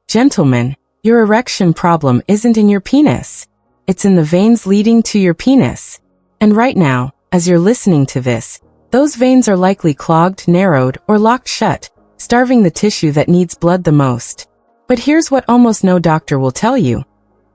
Gentlemen, your erection problem isn't in your penis. It's in the veins leading to your penis. And right now, as you're listening to this, those veins are likely clogged, narrowed, or locked shut, starving the tissue that needs blood the most. But here's what almost no doctor will tell you.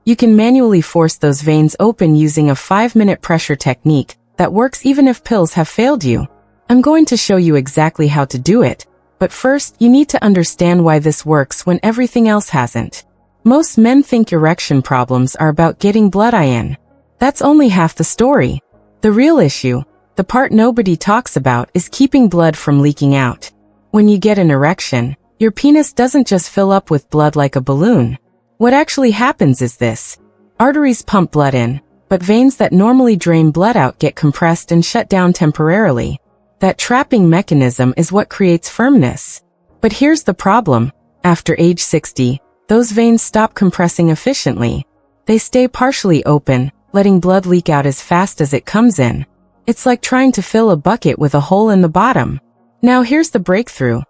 You can manually force those veins open using a 5-minute pressure technique that works even if pills have failed you. I'm going to show you exactly how to do it, but first you need to understand why this works when everything else hasn't. Most men think erection problems are about getting blood in. That's only half the story. The real issue, the part nobody talks about, is keeping blood from leaking out. When you get an erection, your penis doesn't just fill up with blood like a balloon. What actually happens is this. Arteries pump blood in, but veins that normally drain blood out get compressed and shut down temporarily. That trapping mechanism is what creates firmness. But here's the problem. After age 60, those veins stop compressing efficiently. They stay partially open, letting blood leak out as fast as it comes in. It's like trying to fill a bucket with a hole in the bottom. Now here's the breakthrough.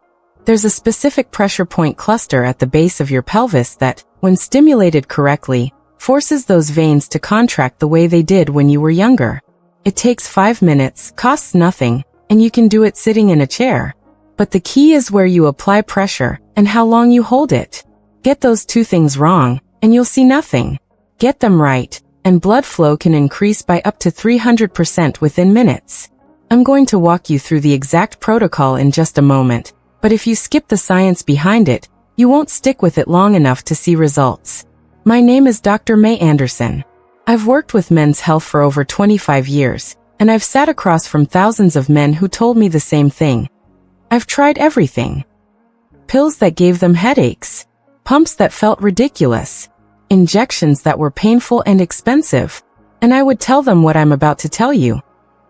There's a specific pressure point cluster at the base of your pelvis that, when stimulated correctly, forces those veins to contract the way they did when you were younger. It takes 5 minutes, costs nothing, and you can do it sitting in a chair. But the key is where you apply pressure and how long you hold it. Get those two things wrong, and you'll see nothing. Get them right, and blood flow can increase by up to 300% within minutes. I'm going to walk you through the exact protocol in just a moment, but if you skip the science behind it, you won't stick with it long enough to see results. My name is Dr. Mei Anderson. I've worked with men's health for over 25 years, and I've sat across from thousands of men who told me the same thing. I've tried everything. Pills that gave them headaches. Pumps that felt ridiculous. Injections that were painful and expensive. And I would tell them what I'm about to tell you.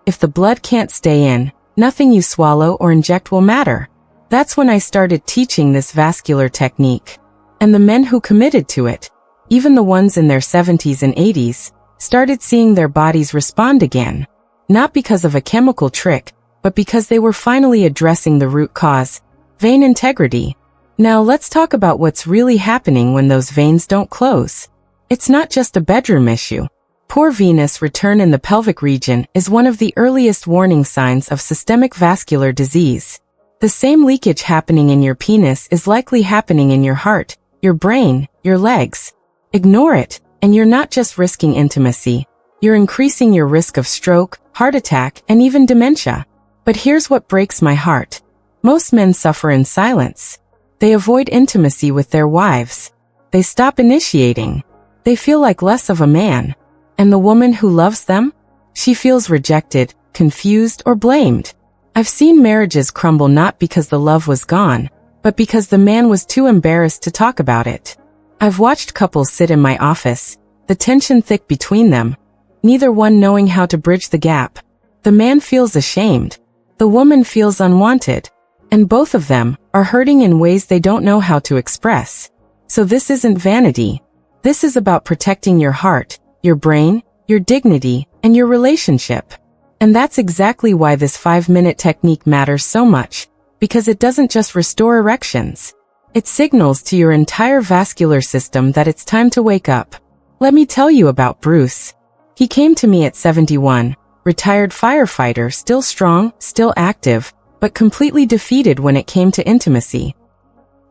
If the blood can't stay in, nothing you swallow or inject will matter. That's when I started teaching this vascular technique. And the men who committed to it, even the ones in their 70s and 80s, started seeing their bodies respond again. Not because of a chemical trick, but because they were finally addressing the root cause, vein integrity. Now let's talk about what's really happening when those veins don't close. It's not just a bedroom issue. Poor venous return in the pelvic region is one of the earliest warning signs of systemic vascular disease. The same leakage happening in your penis is likely happening in your heart, your brain, your legs. Ignore it, and you're not just risking intimacy. You're increasing your risk of stroke, heart attack, and even dementia. But here's what breaks my heart. Most men suffer in silence. They avoid intimacy with their wives. They stop initiating. They feel like less of a man. And the woman who loves them? She feels rejected, confused, or blamed. I've seen marriages crumble not because the love was gone, but because the man was too embarrassed to talk about it. I've watched couples sit in my office, the tension thick between them, neither one knowing how to bridge the gap. The man feels ashamed. The woman feels unwanted. And both of them are hurting in ways they don't know how to express. So this isn't vanity. This is about protecting your heart, your brain, your dignity, and your relationship. And that's exactly why this 5-minute technique matters so much, because it doesn't just restore erections. It signals to your entire vascular system that it's time to wake up. Let me tell you about Bruce. He came to me at 71, retired firefighter, still strong, still active, but completely defeated when it came to intimacy.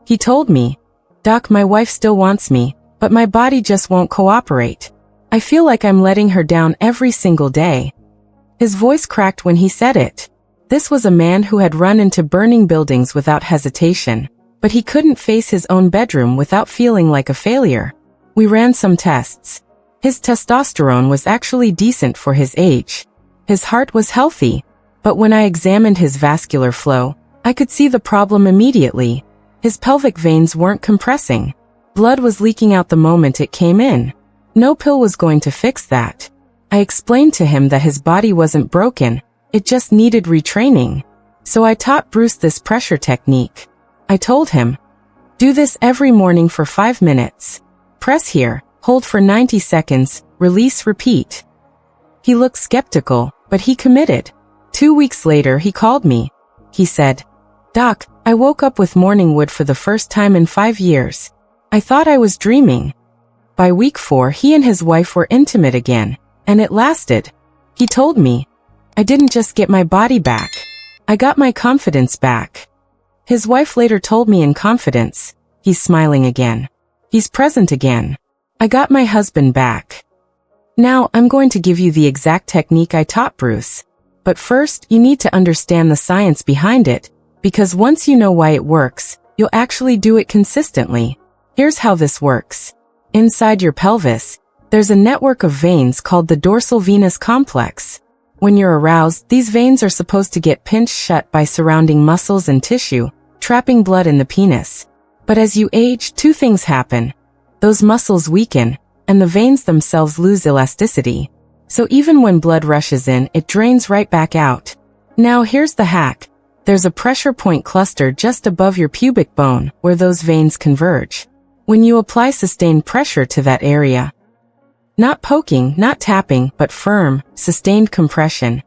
He told me, "Doc, my wife still wants me, but my body just won't cooperate. I feel like I'm letting her down every single day." His voice cracked when he said it. This was a man who had run into burning buildings without hesitation, but he couldn't face his own bedroom without feeling like a failure. We ran some tests. His testosterone was actually decent for his age. His heart was healthy. But when I examined his vascular flow, I could see the problem immediately. His pelvic veins weren't compressing. Blood was leaking out the moment it came in. No pill was going to fix that. I explained to him that his body wasn't broken, it just needed retraining. So I taught Bruce this pressure technique. I told him, "Do this every morning for 5 minutes. Press here, hold for 90 seconds, release, repeat." He looked skeptical, but he committed. 2 weeks later he called me. He said, "Doc, I woke up with morning wood for the first time in 5 years. I thought I was dreaming. By week 4, he and his wife were intimate again, and it lasted. He told me, I didn't just get my body back. I got my confidence back. His wife later told me in confidence, he's smiling again. He's present again. I got my husband back. Now, I'm going to give you the exact technique I taught Bruce. But first, you need to understand the science behind it, because once you know why it works, you'll actually do it consistently. Here's how this works. Inside your pelvis, there's a network of veins called the dorsal venous complex. When you're aroused, these veins are supposed to get pinched shut by surrounding muscles and tissue, trapping blood in the penis. But as you age, two things happen. Those muscles weaken, and the veins themselves lose elasticity. So even when blood rushes in, it drains right back out. Now here's the hack. There's a pressure point cluster just above your pubic bone where those veins converge. When you apply sustained pressure to that area, not poking, not tapping, but firm, sustained compression,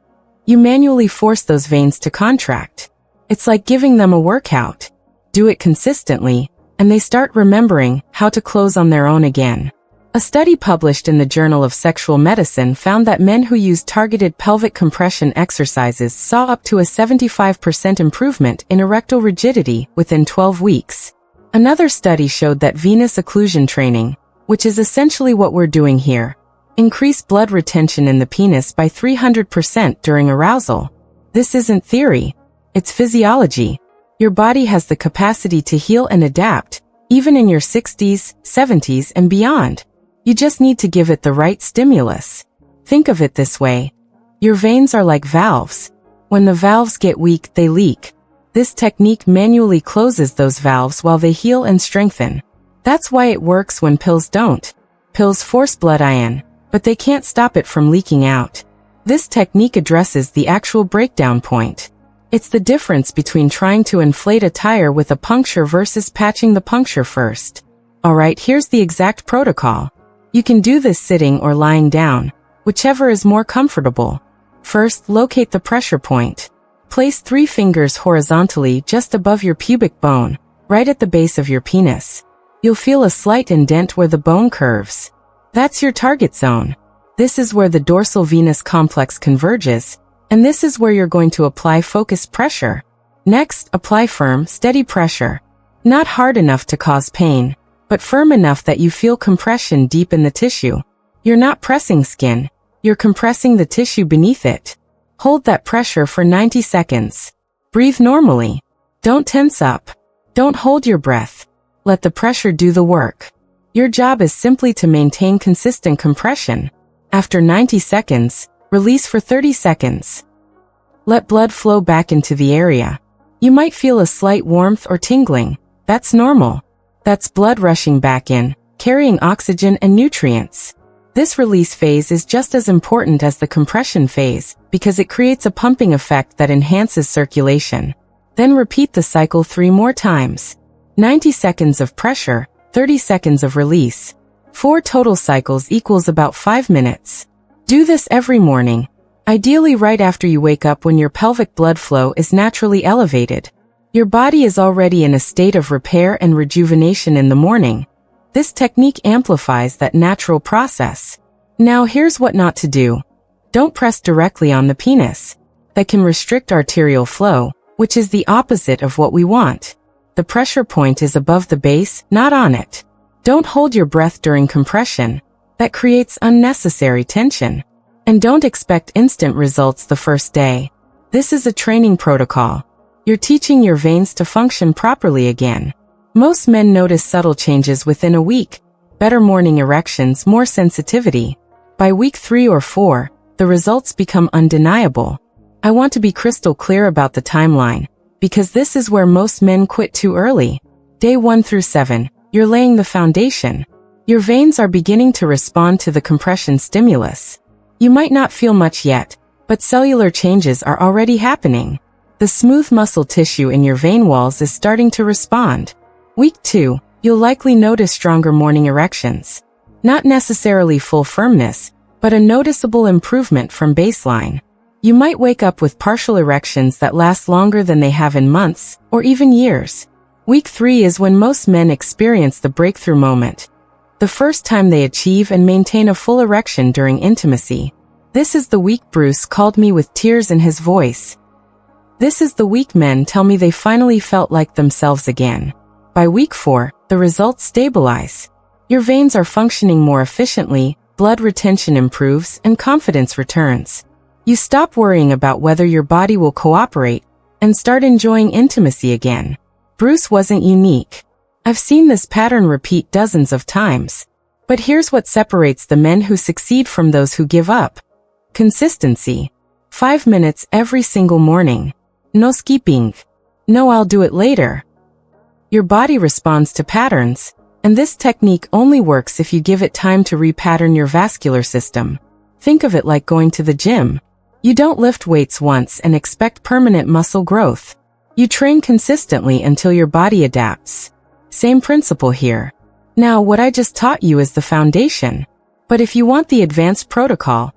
you manually force those veins to contract. It's like giving them a workout. Do it consistently, and they start remembering how to close on their own again. A study published in the Journal of Sexual Medicine found that men who used targeted pelvic compression exercises saw up to a 75% improvement in erectile rigidity within 12 weeks. Another study showed that venous occlusion training, which is essentially what we're doing here, increased blood retention in the penis by 300% during arousal. This isn't theory, it's physiology. Your body has the capacity to heal and adapt, even in your 60s, 70s, and beyond. You just need to give it the right stimulus. Think of it this way. Your veins are like valves. When the valves get weak, they leak. This technique manually closes those valves while they heal and strengthen. That's why it works when pills don't. Pills force blood in, but they can't stop it from leaking out. This technique addresses the actual breakdown point. It's the difference between trying to inflate a tire with a puncture versus patching the puncture first. Alright, here's the exact protocol. You can do this sitting or lying down, whichever is more comfortable. First, locate the pressure point. Place 3 fingers horizontally just above your pubic bone, right at the base of your penis. You'll feel a slight indent where the bone curves. That's your target zone. This is where the dorsal venous complex converges, and this is where you're going to apply focused pressure. Next, apply firm, steady pressure. Not hard enough to cause pain, but firm enough that you feel compression deep in the tissue. You're not pressing skin, you're compressing the tissue beneath it. Hold that pressure for 90 seconds. Breathe normally. Don't tense up. Don't hold your breath. Let the pressure do the work. Your job is simply to maintain consistent compression. After 90 seconds, release for 30 seconds. Let blood flow back into the area. You might feel a slight warmth or tingling. That's normal. That's blood rushing back in, carrying oxygen and nutrients. This release phase is just as important as the compression phase because it creates a pumping effect that enhances circulation. Then repeat the cycle 3 more times. 90 seconds of pressure, 30 seconds of release. 4 total cycles equals about 5 minutes. Do this every morning, ideally right after you wake up when your pelvic blood flow is naturally elevated. Your body is already in a state of repair and rejuvenation in the morning. This technique amplifies that natural process. Now here's what not to do. Don't press directly on the penis. That can restrict arterial flow, which is the opposite of what we want. The pressure point is above the base, not on it. Don't hold your breath during compression. That creates unnecessary tension. And don't expect instant results the first day. This is a training protocol. You're teaching your veins to function properly again. Most men notice subtle changes within a week. Better morning erections, more sensitivity. By week 3 or 4, the results become undeniable. I want to be crystal clear about the timeline, because this is where most men quit too early. Day 1 through 7, you're laying the foundation. Your veins are beginning to respond to the compression stimulus. You might not feel much yet, but cellular changes are already happening. The smooth muscle tissue in your vein walls is starting to respond. Week 2, you'll likely notice stronger morning erections. Not necessarily full firmness, but a noticeable improvement from baseline. You might wake up with partial erections that last longer than they have in months, or even years. Week 3 is when most men experience the breakthrough moment. The first time they achieve and maintain a full erection during intimacy. This is the week Bruce called me with tears in his voice. This is the week men tell me they finally felt like themselves again. By week 4, the results stabilize. Your veins are functioning more efficiently, blood retention improves, and confidence returns. You stop worrying about whether your body will cooperate and start enjoying intimacy again. Bruce wasn't unique. I've seen this pattern repeat dozens of times. But here's what separates the men who succeed from those who give up. Consistency. 5 minutes every single morning. No skipping. No, I'll do it later. Your body responds to patterns, and this technique only works if you give it time to repattern your vascular system. Think of it like going to the gym. You don't lift weights once and expect permanent muscle growth. You train consistently until your body adapts. Same principle here. Now, what I just taught you is the foundation. But if you want the advanced protocol,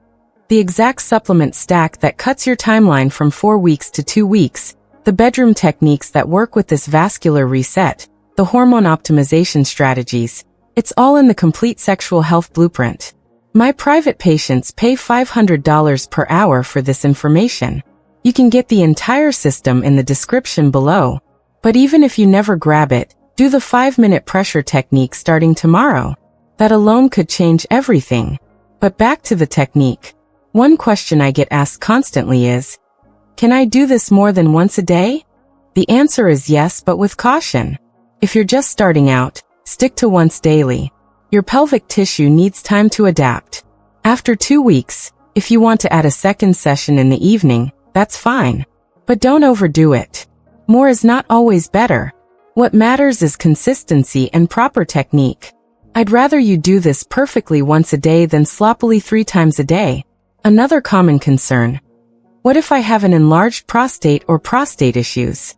the exact supplement stack that cuts your timeline from 4 weeks to 2 weeks, the bedroom techniques that work with this vascular reset, the hormone optimization strategies, it's all in the complete sexual health blueprint. My private patients pay $500 per hour for this information. You can get the entire system in the description below. But even if you never grab it, do the 5-minute pressure technique starting tomorrow. That alone could change everything. But back to the technique. One question I get asked constantly is, can I do this more than once a day? The answer is yes, but with caution. If you're just starting out, stick to once daily. Your pelvic tissue needs time to adapt. After 2 weeks, if you want to add a second session in the evening, that's fine. But don't overdo it. More is not always better. What matters is consistency and proper technique. I'd rather you do this perfectly once a day than sloppily 3 times a day. Another common concern. What if I have an enlarged prostate or prostate issues?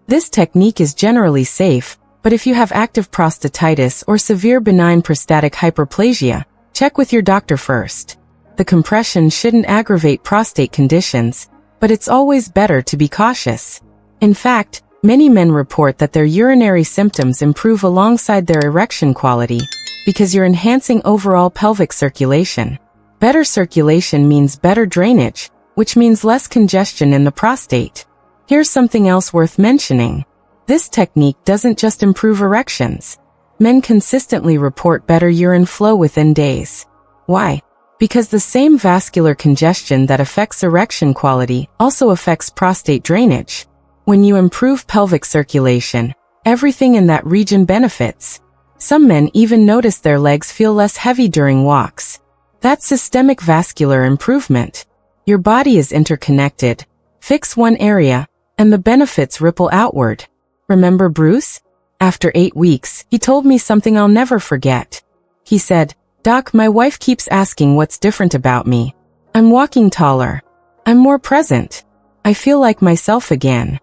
This technique is generally safe, but if you have active prostatitis or severe benign prostatic hyperplasia, check with your doctor first. The compression shouldn't aggravate prostate conditions, but it's always better to be cautious. In fact, many men report that their urinary symptoms improve alongside their erection quality because you're enhancing overall pelvic circulation. Better circulation means better drainage, which means less congestion in the prostate. Here's something else worth mentioning. This technique doesn't just improve erections. Men consistently report better urine flow within days. Why? Because the same vascular congestion that affects erection quality also affects prostate drainage. When you improve pelvic circulation, everything in that region benefits. Some men even notice their legs feel less heavy during walks. That's systemic vascular improvement. Your body is interconnected. Fix one area, and the benefits ripple outward. Remember Bruce? After 8 weeks, he told me something I'll never forget. He said, "Doc, my wife keeps asking what's different about me. I'm walking taller. I'm more present. I feel like myself again."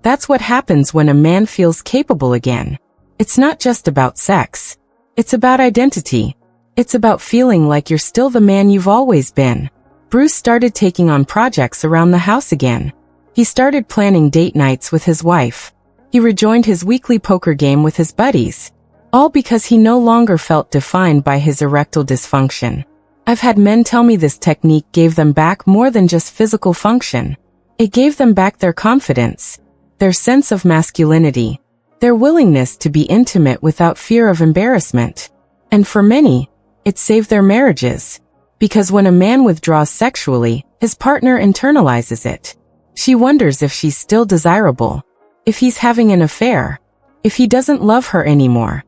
That's what happens when a man feels capable again. It's not just about sex. It's about identity. It's about feeling like you're still the man you've always been. Bruce started taking on projects around the house again. He started planning date nights with his wife. He rejoined his weekly poker game with his buddies. All because he no longer felt defined by his erectile dysfunction. I've had men tell me this technique gave them back more than just physical function. It gave them back their confidence, their sense of masculinity, their willingness to be intimate without fear of embarrassment. And for many, it saved their marriages. Because when a man withdraws sexually, his partner internalizes it. She wonders if she's still desirable, if he's having an affair, if he doesn't love her anymore.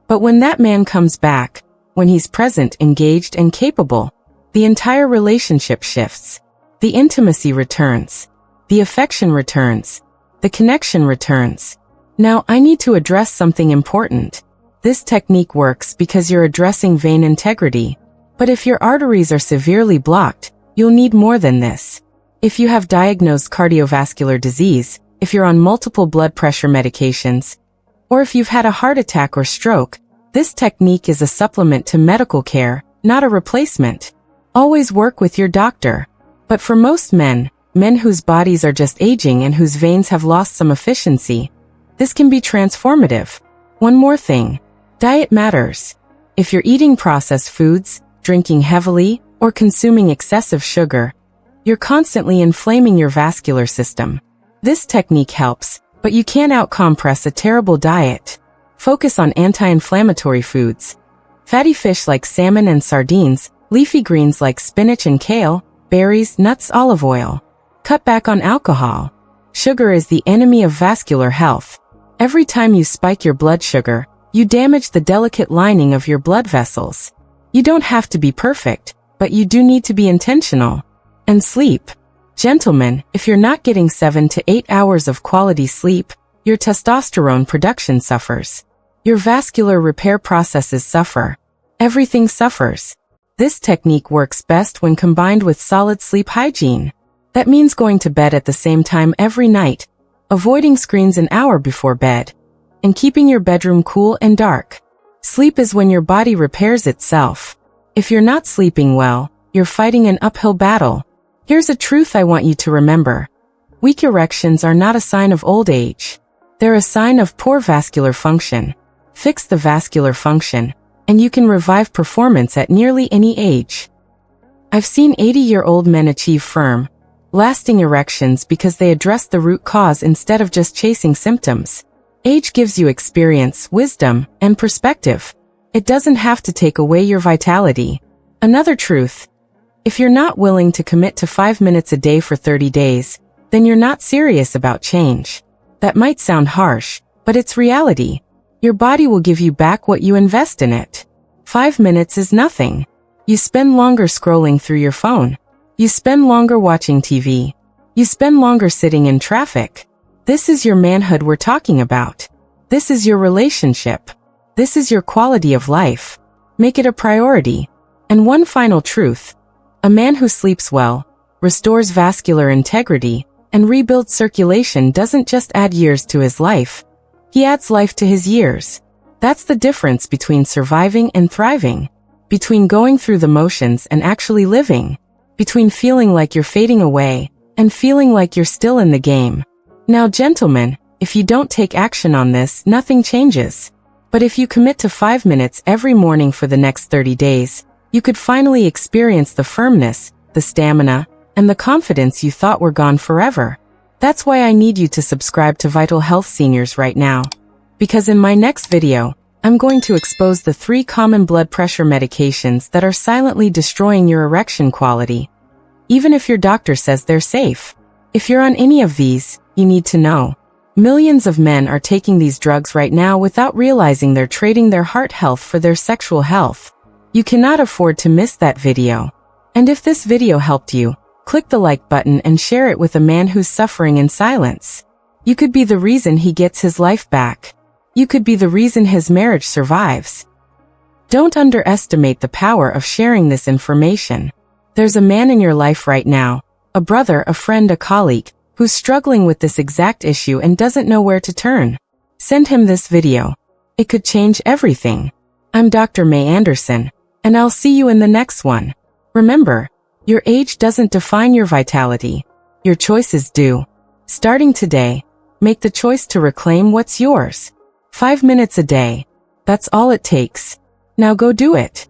But when that man comes back, when he's present, engaged, and capable, the entire relationship shifts. The intimacy returns. The affection returns. The connection returns. Now, I need to address something important. This technique works because you're addressing vein integrity. But if your arteries are severely blocked, you'll need more than this. If you have diagnosed cardiovascular disease, if you're on multiple blood pressure medications, or if you've had a heart attack or stroke, this technique is a supplement to medical care, not a replacement. Always work with your doctor. But for most men, men whose bodies are just aging and whose veins have lost some efficiency, This can be transformative. One more thing. Diet matters. If you're eating processed foods, drinking heavily, or consuming excessive sugar, you're constantly inflaming your vascular system. This technique helps, but you can't outcompress a terrible diet. Focus on anti-inflammatory foods. Fatty fish like salmon and sardines, leafy greens like spinach and kale, berries, nuts, olive oil. Cut back on alcohol. Sugar is the enemy of vascular health. Every time you spike your blood sugar, you damage the delicate lining of your blood vessels. You don't have to be perfect, but you do need to be intentional. And sleep. Gentlemen, if you're not getting 7 to 8 hours of quality sleep, your testosterone production suffers. Your vascular repair processes suffer. Everything suffers. This technique works best when combined with solid sleep hygiene. That means going to bed at the same time every night, avoiding screens an hour before bed, and keeping your bedroom cool and dark. Sleep is when your body repairs itself. If you're not sleeping well, you're fighting an uphill battle. Here's a truth I want you to remember. Weak erections are not a sign of old age. They're a sign of poor vascular function. Fix the vascular function, and you can revive performance at nearly any age. I've seen 80-year-old men achieve firm, lasting erections because they addressed the root cause instead of just chasing symptoms. Age gives you experience, wisdom, and perspective. It doesn't have to take away your vitality. Another truth. If you're not willing to commit to 5 minutes a day for 30 days, then you're not serious about change. That might sound harsh, but it's reality. Your body will give you back what you invest in it. 5 minutes is nothing. You spend longer scrolling through your phone. You spend longer watching TV. You spend longer sitting in traffic. This is your manhood we're talking about. This is your relationship. This is your quality of life. Make it a priority. And one final truth. A man who sleeps well, restores vascular integrity, and rebuilds circulation doesn't just add years to his life. He adds life to his years. That's the difference between surviving and thriving. Between going through the motions and actually living. Between feeling like you're fading away and feeling like you're still in the game. Now, gentlemen, if you don't take action on this, nothing changes. But if you commit to 5 minutes every morning for the next 30 days, you could finally experience the firmness, the stamina, and the confidence you thought were gone forever. That's why I need you to subscribe to Vital Health Seniors right now. Because in my next video, I'm going to expose the 3 common blood pressure medications that are silently destroying your erection quality. Even if your doctor says they're safe. If you're on any of these, you need to know. Millions of men are taking these drugs right now without realizing they're trading their heart health for their sexual health. You cannot afford to miss that video. And if this video helped you, click the like button and share it with a man who's suffering in silence. You could be the reason he gets his life back. You could be the reason his marriage survives. Don't underestimate the power of sharing this information. There's a man in your life right now, a brother, a friend, a colleague, who's struggling with this exact issue and doesn't know where to turn. Send him this video. It could change everything. I'm Dr. Mei Anderson, and I'll see you in the next one. Remember, your age doesn't define your vitality. Your choices do. Starting today, make the choice to reclaim what's yours. 5 minutes a day. That's all it takes. Now go do it.